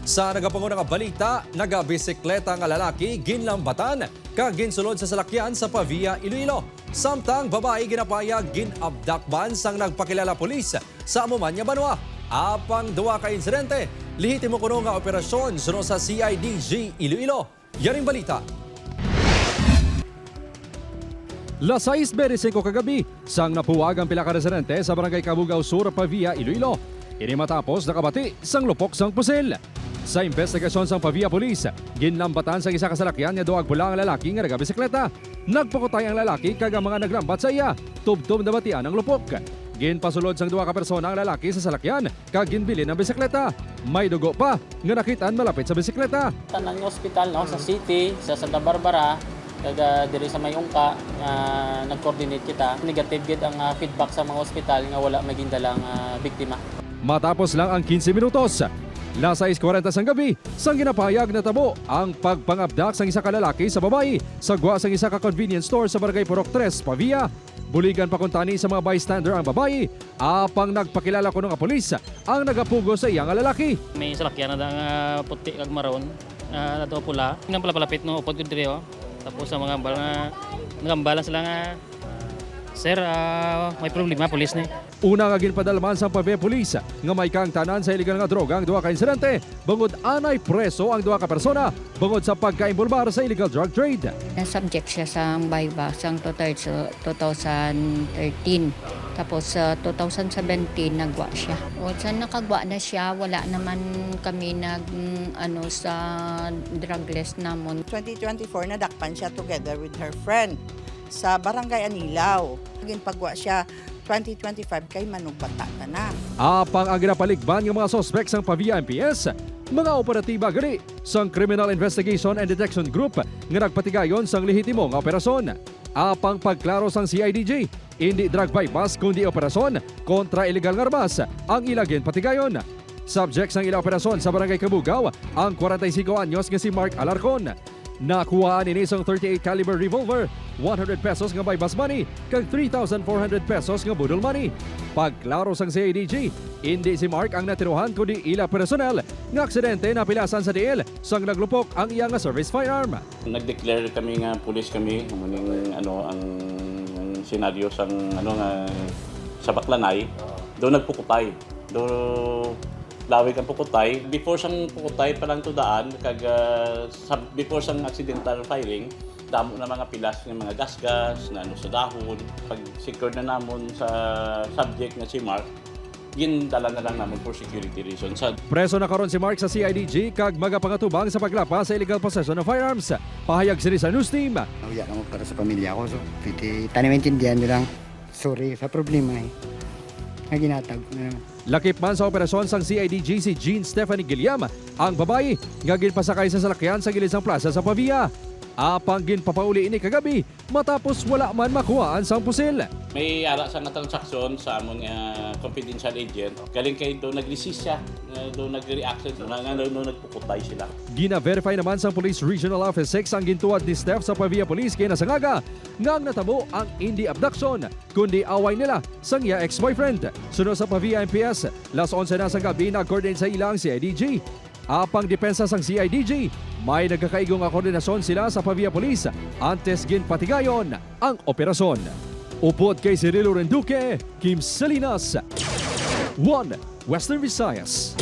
Sa nagapanguna nga balita, nagabisikleta nga lalaki ginlambatan kag ginsulod sa salakyan sa Pavia, Iloilo. Samtang babae ginapayag ginabdakban sang nagpakilala pulis sa amuman nga banwa. Apang duwa ka insidente, lihitimo kuno nga operasyon suno sa CIDG Iloilo. Yaring balita. Las 6:25 kagabi, sang napuwag ang pila ka residente sa barangay Cabugao Sur, Pavia, Iloilo. Ini matapos nakabati sang lupok sang pusil. Sa investigasyon sang Pavia Police, ginlambatan sa isa kasalakyan nga duwag pula ang lalaki nga nagabisikleta. Nagpukutay ang lalaki kag ang mga naglambat sa iya, tubtob na batian ang lupok. Ginpasulod sang duwa ka persona ang lalaki sa salakyan kag ginbilin ang bisikleta. May dugo pa nga nakitaan malapit sa bisikleta. Tanang ospital no, sa city, sa Santa Barbara, kag diri sa Mayungka, nag-coordinate kita. Negative gid ang feedback sa mga ospital nga wala maging dalang biktima. Matapos lang ang 15 minutos, Las 6:40 sang gabi, sang ginapahayag na tabo ang pagpangabdak sang isa ka lalaki sa babae sa gwa sang isa ka convenience store sa Barangay Purok 3, Pavia. Buligan pa kuntani sa mga bystander ang babae, apang nagpakilala kuno nga pulis ang nagapugo sa iya nga lalaki. May salakyan na nga puti kag maroon, na daw pula. Nang palapit no upod gud diri oh. Tapos sa mga nagambala sila nga sir, may problema pulis ni. Una nga ginpadalman sa Pavia Police nga may kang tanan sa illegal nga droga ang duha ka insidente, bangod anay preso ang duha ka persona bangod sa pagkaimbulbar sa illegal drug trade. Na-subject siya sa bypass sa 2013. Tapos sa 2017 nagwa siya. O sa nakagwa na siya, wala naman kami sa drugless namon. 2024 nadakpan siya together with her friend sa Barangay Anilaw. Ginpagwa siya 2025 kay Manugbata na. Apang ang ginapaligban ng mga sospek sang Pavia MPS, mga operatiba gani sang Criminal Investigation and Detection Group nga nagpatigayon sang lehitimo nga operasyon. Apang pagklaro sang CIDG, hindi drug bypass kundi operasyon kontra illegal nga armas ang ilagin patigayon. Subject sang ila operasyon sa Barangay Cabugao ang 45 anyos nga si Mark Alarcon. Nakuhaan ini sang 38 caliber revolver, 100 pesos nga bypass money, kag 3,400 pesos nga budol money. Pagklaro sang CIDG, hindi si Mark ang natiruhan kundi ila personal nga aksidente na pilasan sa DL sang naglupok ang iya nga service firearm. Nag-declare kami nga pulis kami ang senaryo sang nga sa Baklanay, do nagpukutay. Do lawig ang pukutay. Before sang pukutay pa lang to daan, before sang accidental firing, damo na mga pilas ng mga gas-gas na sa dahon. Pag secured na namon sa subject nga si Mark, gindala na lang namon for security reasons. Preso na karon si Mark sa CIDG kag magapangatubang sa paglapas sa illegal possession of firearms. Pahayag sini sa news team. Uya na mo para sa pamilya ko. So, pwede tanimintindihan nilang sorry sa problema nga ginatag na naman. Lakip man sa operasyon sang CIDG si Jean Stephanie Gilliam, ang babae nga ginpasakay sa salakyan sa gilid sang plaza sa Pavia. Apang ginpapauli ini kagabi matapos wala man makuhaan sang pusil. May ara sa nga transaksyon sa among confidential agent. Galing kay do nag-resist siya, do nag-react do nagpukutay sila. Gina-verify naman sa Police Regional Office 6 ang gintuwad ni Steph sa Pavia Police kay nasangaga nga ang natabo ang hindi abduction kundi away nila sang iya ex-boyfriend. Sunod sa Pavia MPS, las 11 na sa gabi nag-coordinate sa ilang CIDG. Apang depensa sang CIDG, may nagkakaigong koordinasyon sila sa Pavia Police antes ginpatigayon ang operasyon. Upod kay Cirilo Renduque, Kim Salinas, 1 Western Visayas.